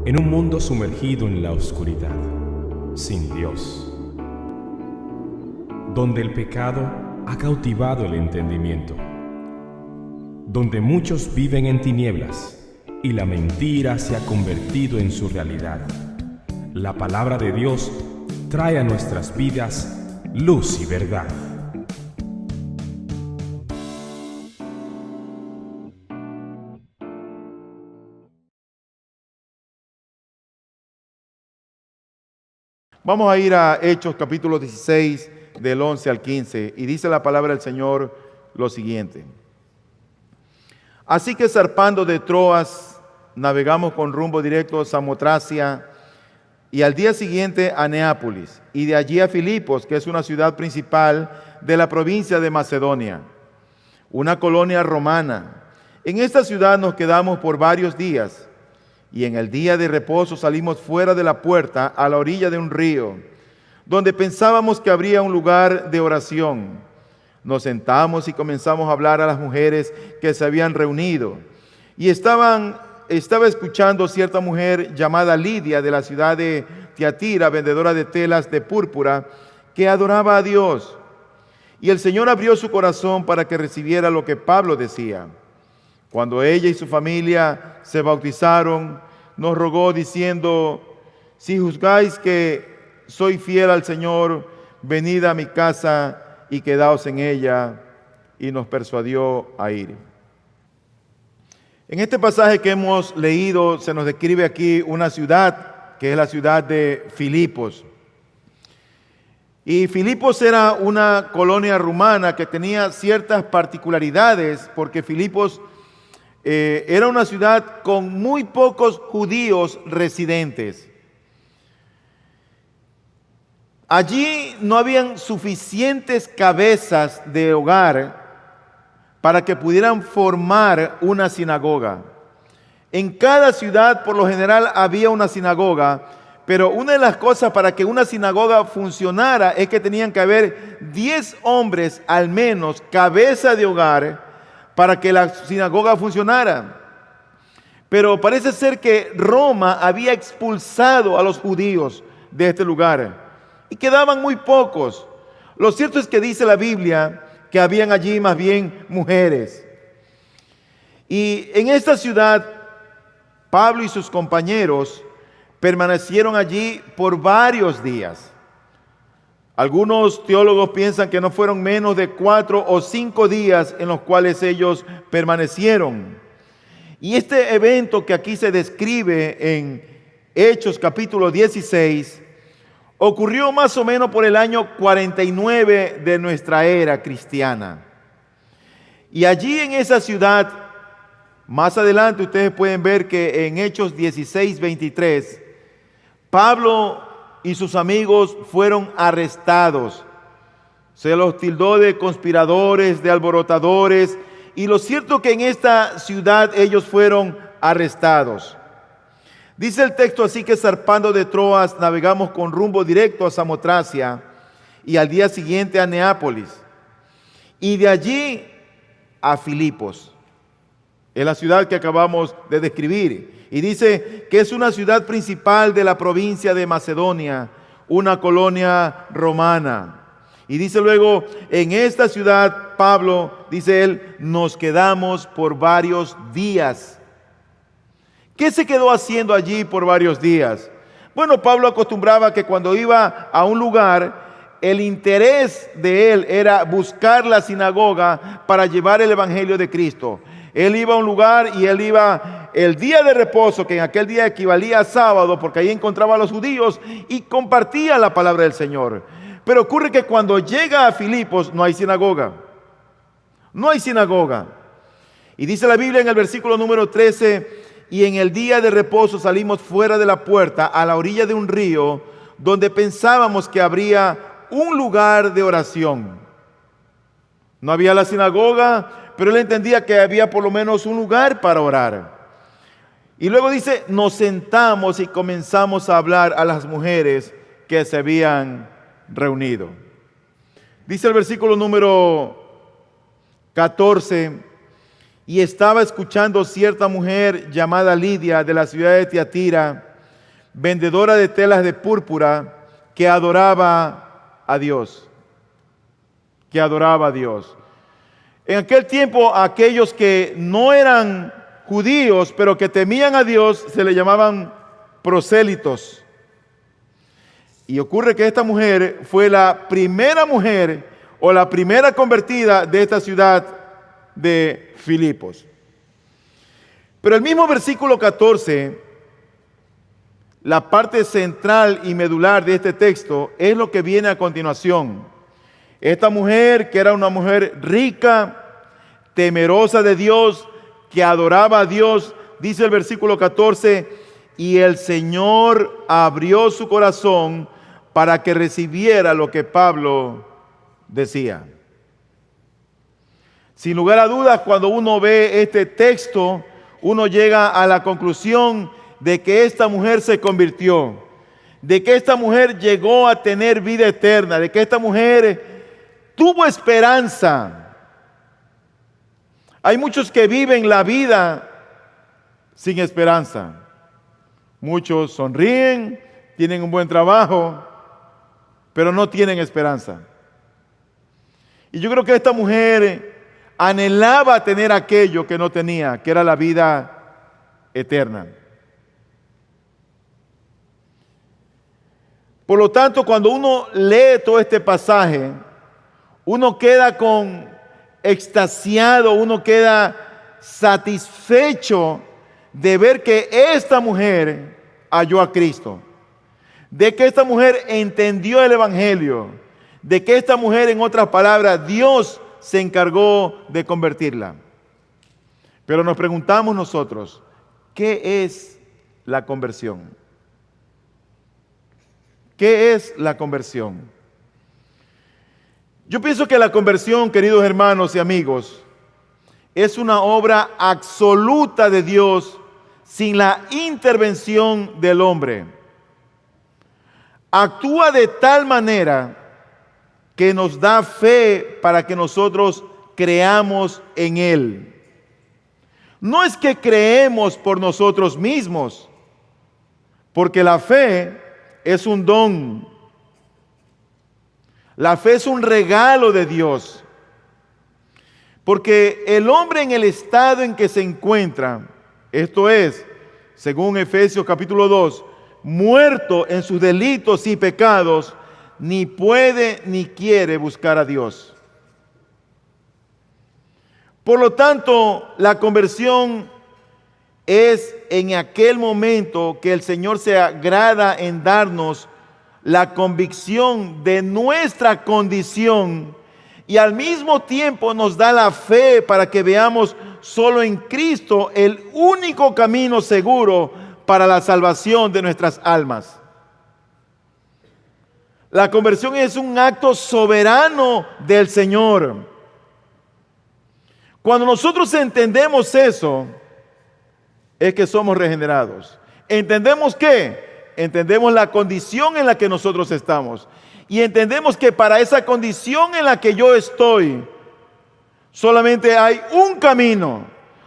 En un mundo sumergido en la oscuridad, sin Dios, donde el pecado ha cautivado el entendimiento, donde muchos viven en tinieblas y la mentira se ha convertido en su realidad, la palabra de Dios trae a nuestras vidas luz y verdad. Vamos a ir a Hechos capítulo 16 del 11 al 15 y dice la palabra del Señor lo siguiente. Así que zarpando de Troas navegamos con rumbo directo a Samotracia y al día siguiente a Neápolis y de allí a Filipos, que es una ciudad principal de la provincia de Macedonia, una colonia romana. En esta ciudad nos quedamos por varios días. Y en el día de reposo salimos fuera de la puerta a la orilla de un río, donde pensábamos que habría un lugar de oración. Nos sentamos y comenzamos a hablar a las mujeres que se habían reunido. Y estaba escuchando cierta mujer llamada Lidia de la ciudad de Tiatira, vendedora de telas de púrpura, que adoraba a Dios. Y el Señor abrió su corazón para que recibiera lo que Pablo decía. Cuando ella y su familia se bautizaron, nos rogó diciendo: si juzgáis que soy fiel al Señor, venid a mi casa y quedaos en ella. Y nos persuadió a ir. En este pasaje que hemos leído se nos describe aquí una ciudad, que es la ciudad de Filipos. Y Filipos era una colonia romana que tenía ciertas particularidades, porque Filipos era una ciudad con muy pocos judíos residentes. Allí no habían suficientes cabezas de hogar para que pudieran formar una sinagoga. En cada ciudad, por lo general, había una sinagoga, pero una de las cosas para que una sinagoga funcionara es que tenían que haber 10 hombres al menos, cabeza de hogar, para que la sinagoga funcionara. Pero parece ser que Roma había expulsado a los judíos de este lugar y quedaban muy pocos. Lo cierto es que dice la Biblia que habían allí más bien mujeres. Y en esta ciudad, Pablo y sus compañeros permanecieron allí por varios días. Algunos teólogos piensan que no fueron menos de 4 o 5 días en los cuales ellos permanecieron. Y este evento que aquí se describe en Hechos capítulo 16 ocurrió más o menos por el año 49 de nuestra era cristiana. Y allí en esa ciudad, más adelante ustedes pueden ver que en Hechos 16, 23, Pablo y sus amigos fueron arrestados. Se los tildó de conspiradores, de alborotadores, y lo cierto que en esta ciudad ellos fueron arrestados. Dice el texto así que zarpando de Troas navegamos con rumbo directo a Samotracia y al día siguiente a Neápolis y de allí a Filipos, en la ciudad que acabamos de describir. Y dice que es una ciudad principal de la provincia de Macedonia, una colonia romana. Y dice luego, en esta ciudad, Pablo, dice él, nos quedamos por varios días. ¿Qué se quedó haciendo allí por varios días? Bueno, Pablo acostumbraba que cuando iba a un lugar, el interés de él era buscar la sinagoga para llevar el evangelio de Cristo. Él iba a un lugar y él iba el día de reposo, que en aquel día equivalía a sábado, porque ahí encontraba a los judíos y compartía la palabra del Señor. Pero ocurre que cuando llega a Filipos no hay sinagoga. No hay sinagoga. Y dice la Biblia en el versículo número 13, y en el día de reposo salimos fuera de la puerta a la orilla de un río, donde pensábamos que habría un lugar de oración. No había la sinagoga, pero él entendía que había por lo menos un lugar para orar. Y luego dice, nos sentamos y comenzamos a hablar a las mujeres que se habían reunido. Dice el versículo número 14, y estaba escuchando cierta mujer llamada Lidia de la ciudad de Tiatira, vendedora de telas de púrpura, que adoraba a Dios. Que adoraba a Dios. En aquel tiempo, aquellos que no eran judíos, pero que temían a Dios, se le llamaban prosélitos. Y ocurre que esta mujer fue la primera mujer o la primera convertida de esta ciudad de Filipos. Pero el mismo versículo 14, la parte central y medular de este texto, es lo que viene a continuación. Esta mujer, que era una mujer rica, temerosa de Dios, que adoraba a Dios, dice el versículo 14, y el Señor abrió su corazón para que recibiera lo que Pablo decía. Sin lugar a dudas, cuando uno ve este texto, uno llega a la conclusión de que esta mujer se convirtió, de que esta mujer llegó a tener vida eterna, de que esta mujer tuvo esperanza. Hay muchos que viven la vida sin esperanza. Muchos sonríen, tienen un buen trabajo, pero no tienen esperanza. Y yo creo que esta mujer anhelaba tener aquello que no tenía, que era la vida eterna. Por lo tanto, cuando uno lee todo este pasaje, uno queda extasiado, uno queda satisfecho de ver que esta mujer halló a Cristo, de que esta mujer entendió el Evangelio, de que esta mujer, en otras palabras, Dios se encargó de convertirla. Pero nos preguntamos nosotros, ¿qué es la conversión? ¿Qué es la conversión? Yo pienso que la conversión, queridos hermanos y amigos, es una obra absoluta de Dios sin la intervención del hombre. Actúa de tal manera que nos da fe para que nosotros creamos en Él. No es que creemos por nosotros mismos, porque la fe es un don. La fe es un regalo de Dios. Porque el hombre en el estado en que se encuentra, esto es, según Efesios capítulo 2, muerto en sus delitos y pecados, ni puede ni quiere buscar a Dios. Por lo tanto, la conversión es en aquel momento que el Señor se agrada en darnos la convicción de nuestra condición y al mismo tiempo nos da la fe para que veamos solo en Cristo el único camino seguro para la salvación de nuestras almas. La conversión es un acto soberano del Señor. Cuando nosotros entendemos eso, es que somos regenerados. ¿Entendemos qué? Entendemos la condición en la que nosotros estamos. Y entendemos que para esa condición en la que yo estoy, solamente hay un camino,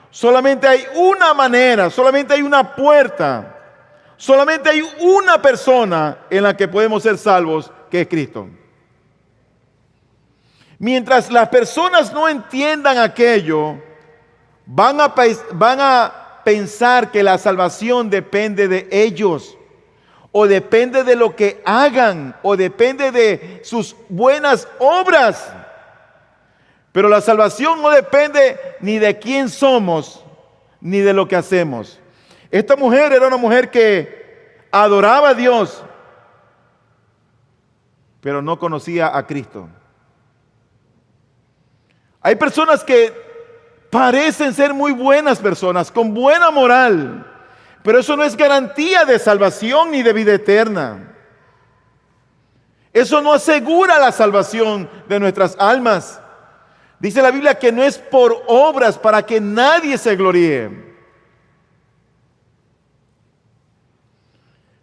solamente hay una manera, solamente hay una puerta, solamente hay una persona en la que podemos ser salvos, que es Cristo. Mientras las personas no entiendan aquello, van a pensar que la salvación depende de ellos, o depende de lo que hagan, o depende de sus buenas obras. Pero la salvación no depende ni de quién somos, ni de lo que hacemos. Esta mujer era una mujer que adoraba a Dios, pero no conocía a Cristo. Hay personas que parecen ser muy buenas personas, con buena moral, pero eso no es garantía de salvación ni de vida eterna. Eso no asegura la salvación de nuestras almas. Dice la Biblia que no es por obras para que nadie se gloríe.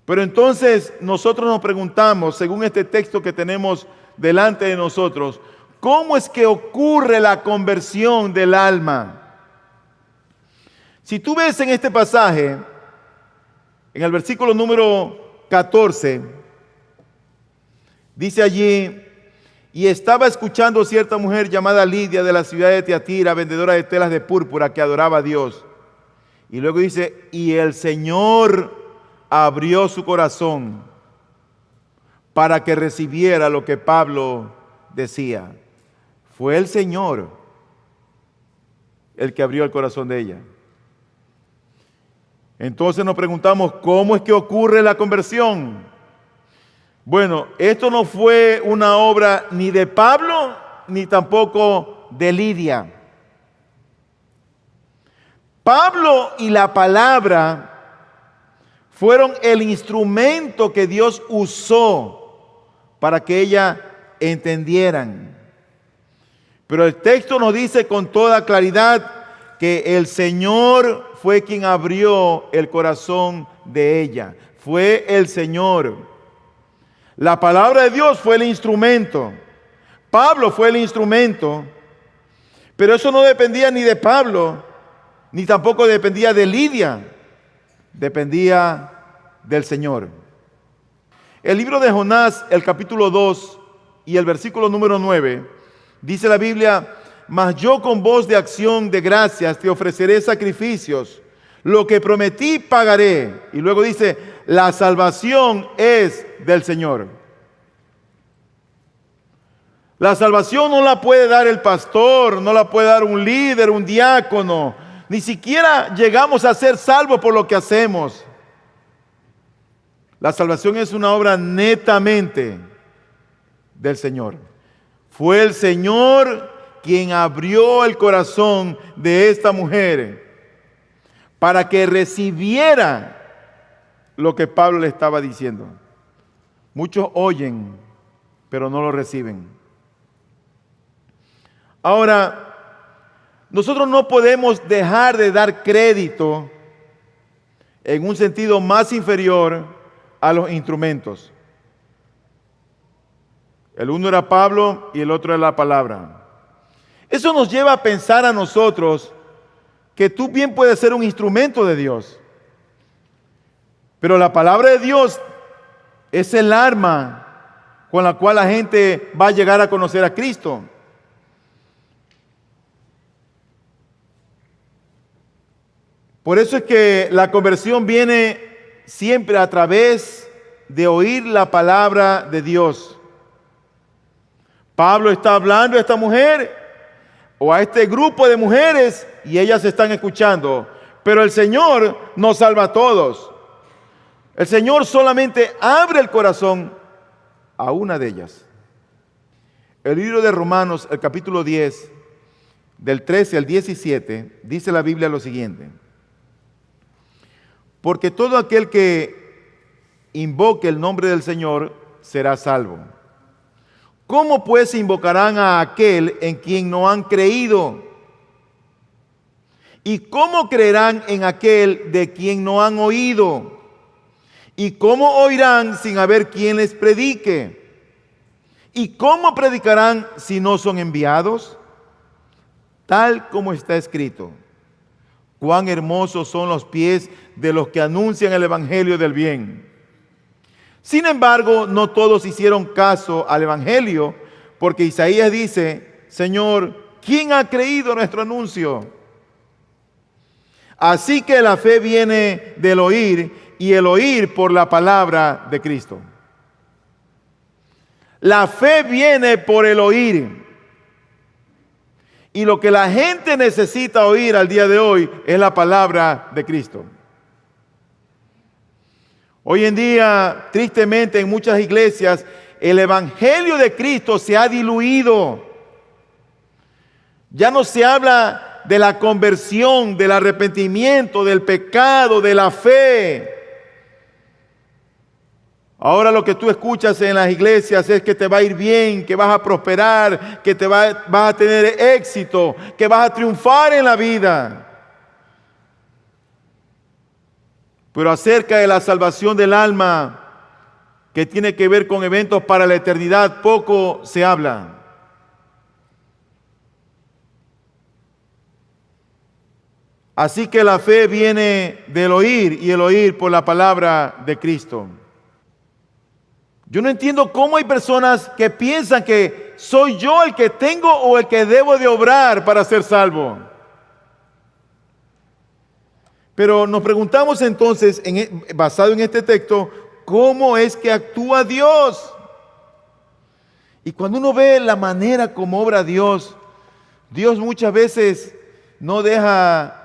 Pero entonces nosotros nos preguntamos, según este texto que tenemos delante de nosotros, ¿cómo es que ocurre la conversión del alma? Si tú ves en este pasaje, En el versículo número 14, dice allí: y estaba escuchando cierta mujer llamada Lidia de la ciudad de Tiatira, vendedora de telas de púrpura, que adoraba a Dios. Y luego dice: y el Señor abrió su corazón para que recibiera lo que Pablo decía. Fue el Señor el que abrió el corazón de ella. Entonces nos preguntamos, ¿cómo es que ocurre la conversión? Bueno, esto no fue una obra ni de Pablo, ni tampoco de Lidia. Pablo y la palabra fueron el instrumento que Dios usó para que ella entendieran. Pero el texto nos dice con toda claridad que el Señor fue quien abrió el corazón de ella. Fue el Señor. La palabra de Dios fue el instrumento. Pablo fue el instrumento. Pero eso no dependía ni de Pablo, ni tampoco dependía de Lidia. Dependía del Señor. El libro de Jonás, el capítulo 2 y el versículo número 9, dice la Biblia: mas yo con voz de acción de gracias te ofreceré sacrificios, lo que prometí pagaré. Y luego dice: la salvación es del Señor. La salvación no la puede dar el pastor, no la puede dar un líder, un diácono. Ni siquiera llegamos a ser salvos por lo que hacemos. La salvación es una obra netamente del Señor. Fue el Señor quien abrió el corazón de esta mujer para que recibiera lo que Pablo le estaba diciendo. Muchos oyen, pero no lo reciben. Ahora, nosotros no podemos dejar de dar crédito en un sentido más inferior a los instrumentos. El uno era Pablo y el otro era la palabra. Eso nos lleva a pensar a nosotros que tú bien puedes ser un instrumento de Dios, pero la palabra de Dios es el arma con la cual la gente va a llegar a conocer a Cristo. Por eso es que la conversión viene siempre a través de oír la palabra de Dios. Pablo está hablando a esta mujer o a este grupo de mujeres y ellas están escuchando. Pero el Señor nos salva a todos. El Señor solamente abre el corazón a una de ellas. El libro de Romanos, el capítulo 10, del 13 al 17, dice la Biblia lo siguiente: porque todo aquel que invoque el nombre del Señor será salvo. ¿Cómo pues invocarán a aquel en quien no han creído? ¿Y cómo creerán en aquel de quien no han oído? ¿Y cómo oirán sin haber quien les predique? ¿Y cómo predicarán si no son enviados? Tal como está escrito: cuán hermosos son los pies de los que anuncian el evangelio del bien. Sin embargo, no todos hicieron caso al evangelio, porque Isaías dice: Señor, ¿quién ha creído nuestro anuncio? Así que la fe viene del oír, y el oír por la palabra de Cristo. La fe viene por el oír. Y lo que la gente necesita oír al día de hoy es la palabra de Cristo. Hoy en día, tristemente, en muchas iglesias, el evangelio de Cristo se ha diluido. Ya no se habla de la conversión, del arrepentimiento, del pecado, de la fe. Ahora lo que tú escuchas en las iglesias es que te va a ir bien, que vas a prosperar, que vas a tener éxito, que vas a triunfar en la vida. Pero acerca de la salvación del alma, que tiene que ver con eventos para la eternidad, poco se habla. Así que la fe viene del oír y el oír por la palabra de Cristo. Yo no entiendo cómo hay personas que piensan que soy yo el que tengo o el que debo de obrar para ser salvo. Pero nos preguntamos entonces, basado en este texto, ¿cómo es que actúa Dios? Y cuando uno ve la manera como obra Dios, Dios muchas veces no deja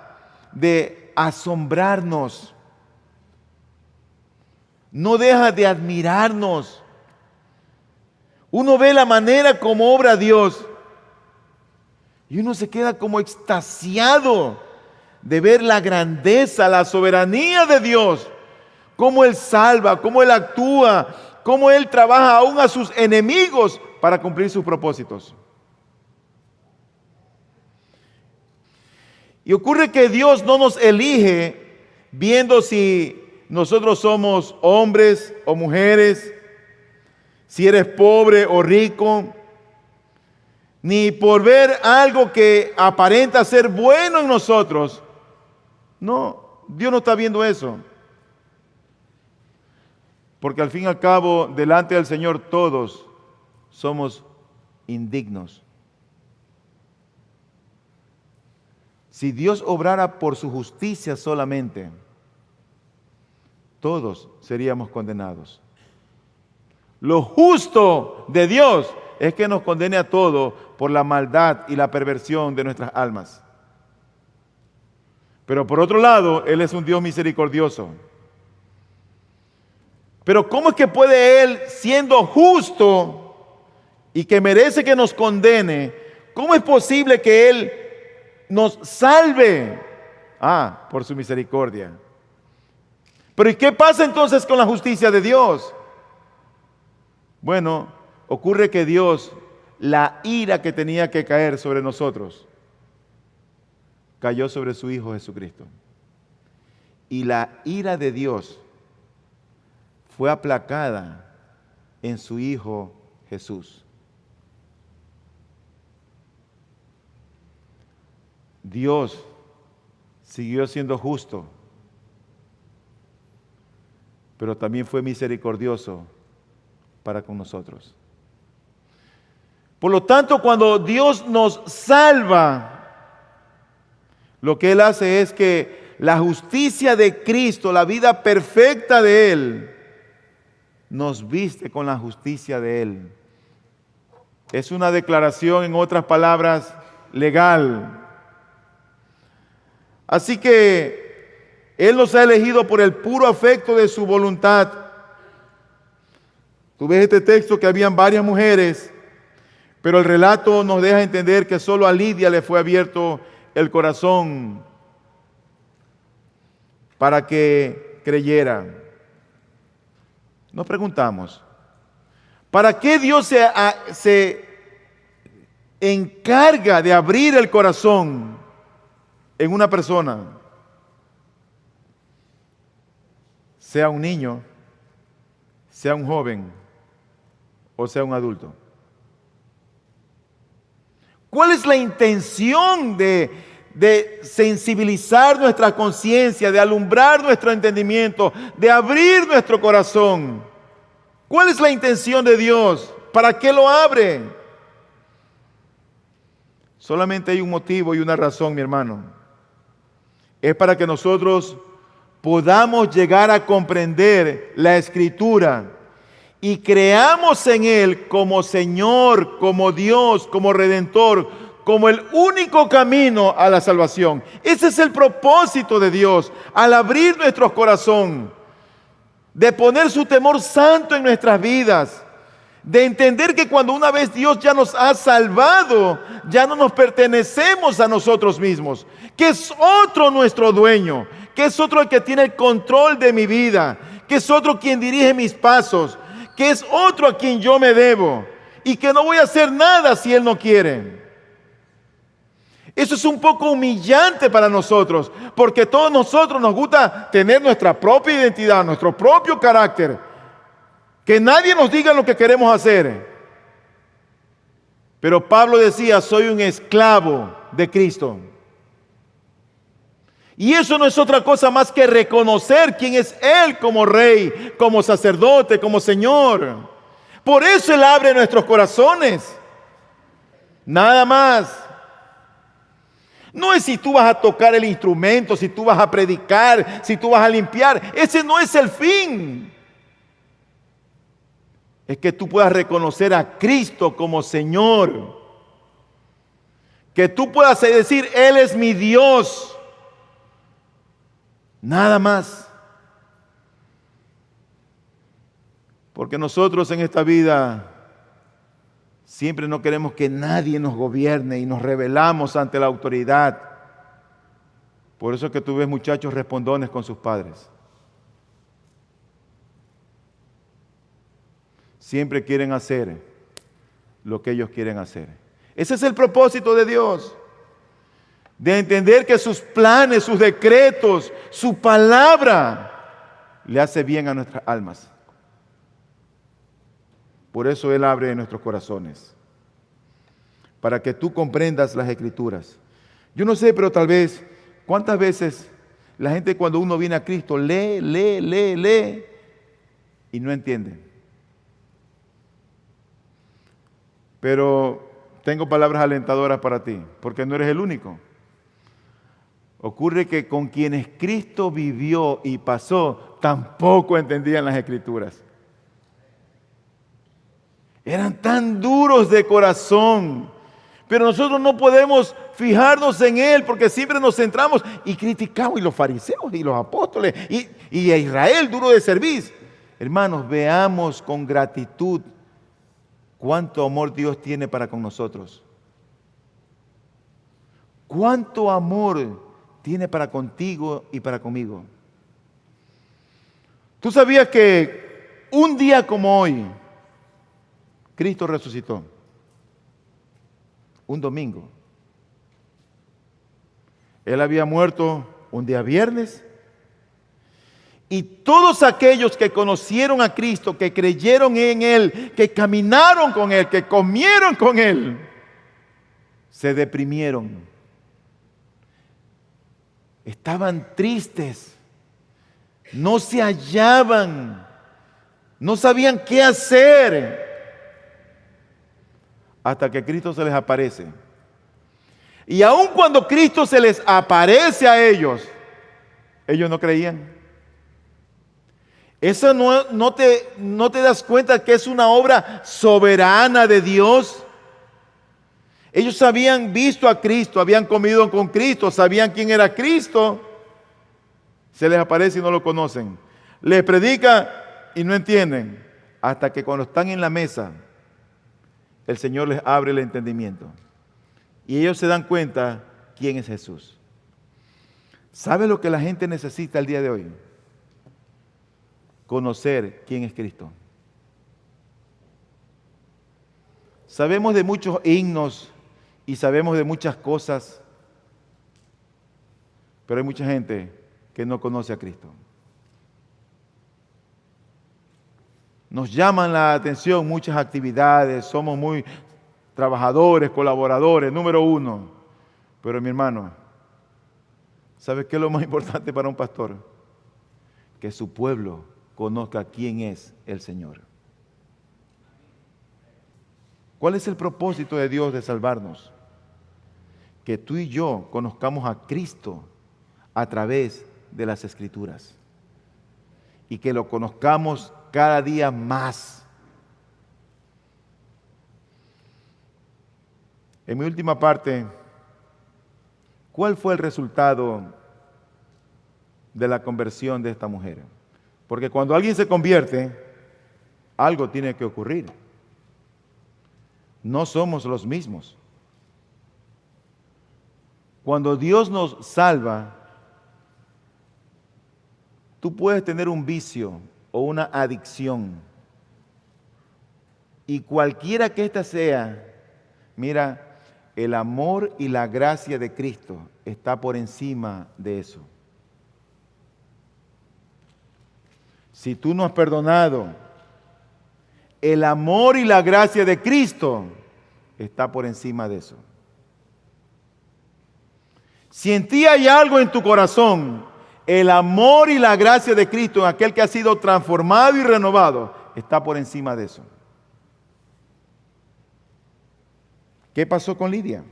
de asombrarnos, no deja de admirarnos. Uno ve la manera como obra Dios y uno se queda como extasiado de ver la grandeza, la soberanía de Dios, cómo Él salva, cómo Él actúa, cómo Él trabaja aún a sus enemigos para cumplir sus propósitos. Y ocurre que Dios no nos elige viendo si nosotros somos hombres o mujeres, si eres pobre o rico, ni por ver algo que aparenta ser bueno en nosotros. No, Dios no está viendo eso. Porque al fin y al cabo, delante del Señor todos somos indignos. Si Dios obrara por su justicia solamente, todos seríamos condenados. Lo justo de Dios es que nos condene a todos por la maldad y la perversión de nuestras almas. Pero por otro lado, Él es un Dios misericordioso. Pero ¿cómo es que puede Él, siendo justo y que merece que nos condene, cómo es posible que Él nos salve? Por su misericordia. Pero ¿y qué pasa entonces con la justicia de Dios? Bueno, ocurre que Dios, la ira que tenía que caer sobre nosotros, cayó sobre su Hijo Jesucristo. Y la ira de Dios fue aplacada en su Hijo Jesús. Dios siguió siendo justo, pero también fue misericordioso para con nosotros. Por lo tanto, cuando Dios nos salva, lo que Él hace es que la justicia de Cristo, la vida perfecta de Él, nos viste con la justicia de Él. Es una declaración, en otras palabras, legal. Así que Él nos ha elegido por el puro afecto de su voluntad. Tú ves este texto que habían varias mujeres, pero el relato nos deja entender que solo a Lidia le fue abierto el corazón para que creyera. Nos preguntamos, ¿para qué Dios se encarga de abrir el corazón en una persona? Sea un niño, sea un joven o sea un adulto. ¿Cuál es la intención de sensibilizar nuestra conciencia, de alumbrar nuestro entendimiento, de abrir nuestro corazón? ¿Cuál es la intención de Dios? ¿Para qué lo abre? Solamente hay un motivo y una razón, mi hermano. Es para que nosotros podamos llegar a comprender la Escritura y creamos en Él como Señor, como Dios, como Redentor, como el único camino a la salvación. Ese es el propósito de Dios al abrir nuestro corazón, de poner su temor santo en nuestras vidas, de entender que cuando una vez Dios ya nos ha salvado, ya no nos pertenecemos a nosotros mismos, que es otro nuestro dueño, que es otro el que tiene el control de mi vida, que es otro quien dirige mis pasos, que es otro a quien yo me debo y que no voy a hacer nada si Él no quiere. Eso es un poco humillante para nosotros, porque todos nosotros nos gusta tener nuestra propia identidad, nuestro propio carácter, que nadie nos diga lo que queremos hacer. Pero Pablo decía, soy un esclavo de Cristo. Y eso no es otra cosa más que reconocer quién es Él como Rey, como sacerdote, como Señor. Por eso Él abre nuestros corazones. Nada más. No es si tú vas a tocar el instrumento, si tú vas a predicar, si tú vas a limpiar. Ese no es el fin. Es que tú puedas reconocer a Cristo como Señor. Que tú puedas decir, Él es mi Dios. Nada más. Porque nosotros en esta vida siempre no queremos que nadie nos gobierne y nos rebelamos ante la autoridad. Por eso es que tú ves muchachos respondones con sus padres. Siempre quieren hacer lo que ellos quieren hacer. Ese es el propósito de Dios. De entender que sus planes, sus decretos, su palabra le hace bien a nuestras almas. Por eso Él abre nuestros corazones, para que tú comprendas las Escrituras. Yo no sé, pero tal vez, ¿cuántas veces la gente cuando uno viene a Cristo lee y no entiende? Pero tengo palabras alentadoras para ti, porque no eres el único. Ocurre que con quienes Cristo vivió y pasó, tampoco entendían las Escrituras. Eran tan duros de corazón. Pero nosotros no podemos fijarnos en Él porque siempre nos centramos y criticamos. Y los fariseos y los apóstoles y a Israel duro de servir. Hermanos, veamos con gratitud cuánto amor Dios tiene para con nosotros. Cuánto amor tiene para contigo y para conmigo. ¿Tú sabías que un día como hoy Cristo resucitó? Un domingo. Él había muerto un día viernes. Y todos aquellos que conocieron a Cristo, que creyeron en Él, que caminaron con Él, que comieron con Él, se deprimieron. Estaban tristes. No se hallaban. No sabían qué hacer. Hasta que Cristo se les aparece. Y aun cuando Cristo se les aparece a ellos, ellos no creían. Eso no te das cuenta que es una obra soberana de Dios. Ellos habían visto a Cristo, habían comido con Cristo, sabían quién era Cristo. Se les aparece y no lo conocen. Les predica y no entienden. Hasta que cuando están en la mesa, el Señor les abre el entendimiento. Y ellos se dan cuenta quién es Jesús. ¿Sabe lo que la gente necesita el día de hoy? Conocer quién es Cristo. Sabemos de muchos himnos y sabemos de muchas cosas, pero hay mucha gente que no conoce a Cristo. Nos llaman la atención muchas actividades, somos muy trabajadores, colaboradores, número uno. Pero mi hermano, ¿sabes qué es lo más importante para un pastor? Que su pueblo conozca quién es el Señor. ¿Cuál es el propósito de Dios de salvarnos? Que tú y yo conozcamos a Cristo a través de las Escrituras. Y que lo conozcamos cada día más. En mi última parte, ¿cuál fue el resultado de la conversión de esta mujer? Porque cuando alguien se convierte, algo tiene que ocurrir. No somos los mismos. Cuando Dios nos salva, tú puedes tener un vicio o una adicción. Y cualquiera que ésta sea, mira, el amor y la gracia de Cristo está por encima de eso. Si tú no has perdonado, el amor y la gracia de Cristo está por encima de eso. Si en ti hay algo en tu corazón, el amor y la gracia de Cristo en aquel que ha sido transformado y renovado está por encima de eso. ¿Qué pasó con Lidia?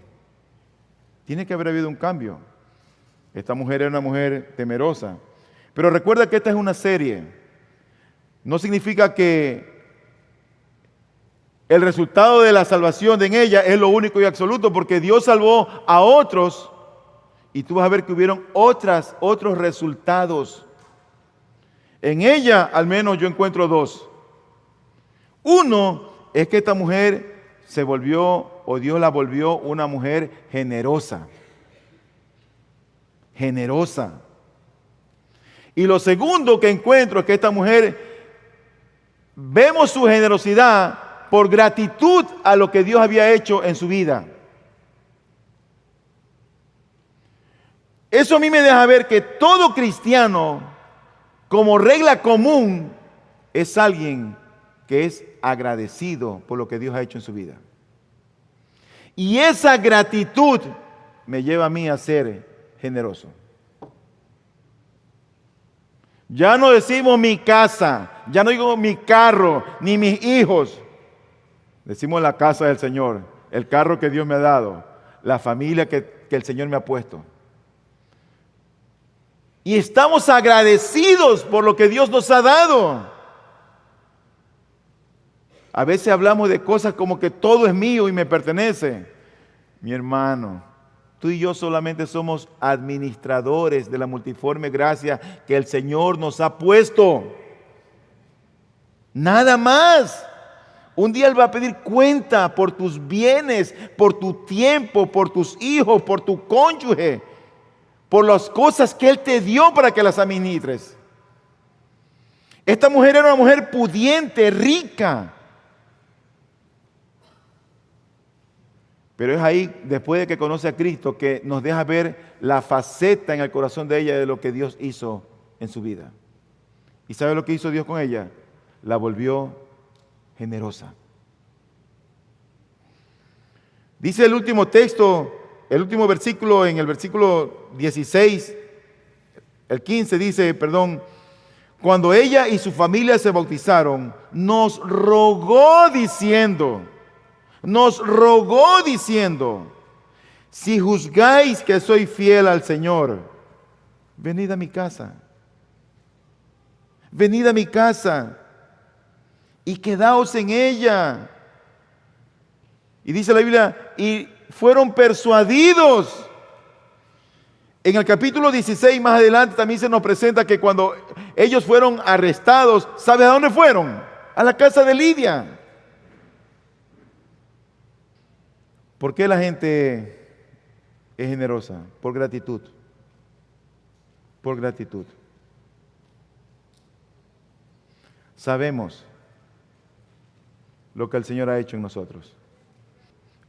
Tiene que haber habido un cambio. Esta mujer era una mujer temerosa. Pero recuerda que esta es una serie. No significa que el resultado de la salvación en ella es lo único y absoluto, porque Dios salvó a otros y tú vas a ver que hubieron otros resultados. En ella, al menos yo encuentro dos. Uno es que esta mujer se volvió, o Dios la volvió, una mujer generosa. Generosa. Y lo segundo que encuentro es que esta mujer, vemos su generosidad por gratitud a lo que Dios había hecho en su vida. Eso a mí me deja ver que todo cristiano, como regla común, es alguien que es agradecido por lo que Dios ha hecho en su vida. Y esa gratitud me lleva a mí a ser generoso. Ya no decimos mi casa, ya no digo mi carro, ni mis hijos. Decimos la casa del Señor, el carro que Dios me ha dado, la familia que el Señor me ha puesto. Y estamos agradecidos por lo que Dios nos ha dado. A veces hablamos de cosas como que todo es mío y me pertenece. Mi hermano, tú y yo solamente somos administradores de la multiforme gracia que el Señor nos ha puesto. Nada más. Un día Él va a pedir cuenta por tus bienes, por tu tiempo, por tus hijos, por tu cónyuge, por las cosas que Él te dio para que las administres. Esta mujer era una mujer pudiente, rica. Pero es ahí, después de que conoce a Cristo, que nos deja ver la faceta en el corazón de ella de lo que Dios hizo en su vida. ¿Y sabe lo que hizo Dios con ella? La volvió generosa. Dice el último texto, el último versículo, en el versículo 16, el 15 dice, cuando ella y su familia se bautizaron, nos rogó diciendo, si juzgáis que soy fiel al Señor, venid a mi casa. Venid a mi casa y quedaos en ella. Y dice la Biblia, y fueron persuadidos. En el capítulo 16 más adelante también se nos presenta que cuando ellos fueron arrestados, ¿sabes a dónde fueron? A la casa de Lidia. ¿Por qué la gente es generosa? Por gratitud. Por gratitud. Sabemos lo que el Señor ha hecho en nosotros.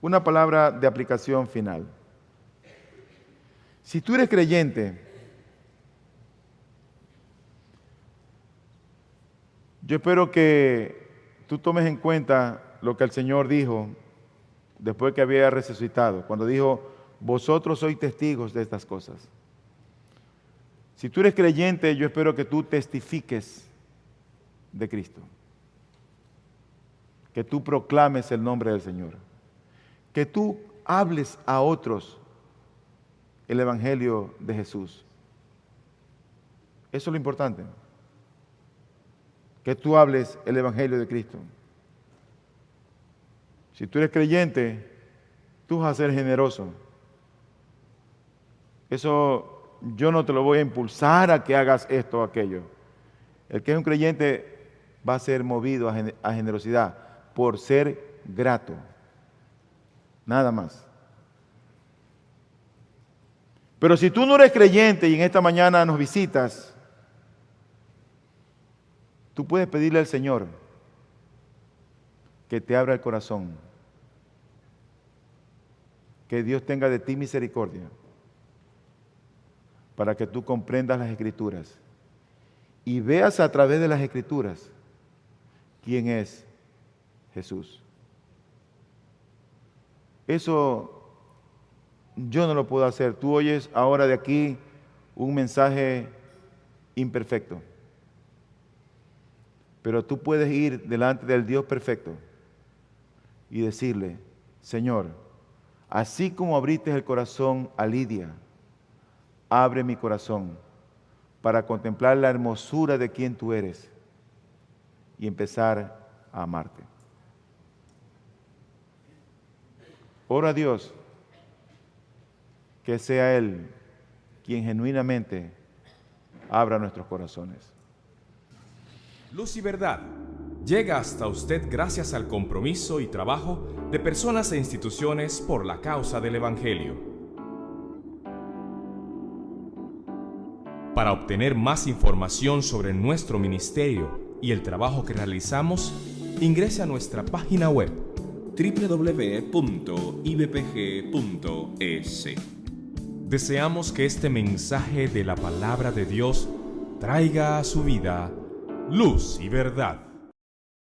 Una palabra de aplicación final. Si tú eres creyente, yo espero que tú tomes en cuenta lo que el Señor dijo después que había resucitado, cuando dijo, vosotros sois testigos de estas cosas. Si tú eres creyente, yo espero que tú testifiques de Cristo, que tú proclames el nombre del Señor, que tú hables a otros el Evangelio de Jesús. Eso es lo importante, que tú hables el Evangelio de Cristo. Si tú eres creyente, tú vas a ser generoso. Eso yo no te lo voy a impulsar a que hagas esto o aquello. El que es un creyente va a ser movido a generosidad por ser grato. Nada más. Pero si tú no eres creyente y en esta mañana nos visitas, tú puedes pedirle al Señor que te abra el corazón, que Dios tenga de ti misericordia, para que tú comprendas las Escrituras y veas a través de las Escrituras quién es Jesús. Eso yo no lo puedo hacer. Tú oyes ahora de aquí un mensaje imperfecto. Pero tú puedes ir delante del Dios perfecto y decirle, Señor, así como abriste el corazón a Lidia, abre mi corazón para contemplar la hermosura de quien tú eres y empezar a amarte. Ora a Dios que sea Él quien genuinamente abra nuestros corazones. Luz y Verdad llega hasta usted gracias al compromiso y trabajo de personas e instituciones por la causa del Evangelio. Para obtener más información sobre nuestro ministerio y el trabajo que realizamos, ingrese a nuestra página web www.ibpg.es. Deseamos que este mensaje de la palabra de Dios traiga a su vida luz y verdad.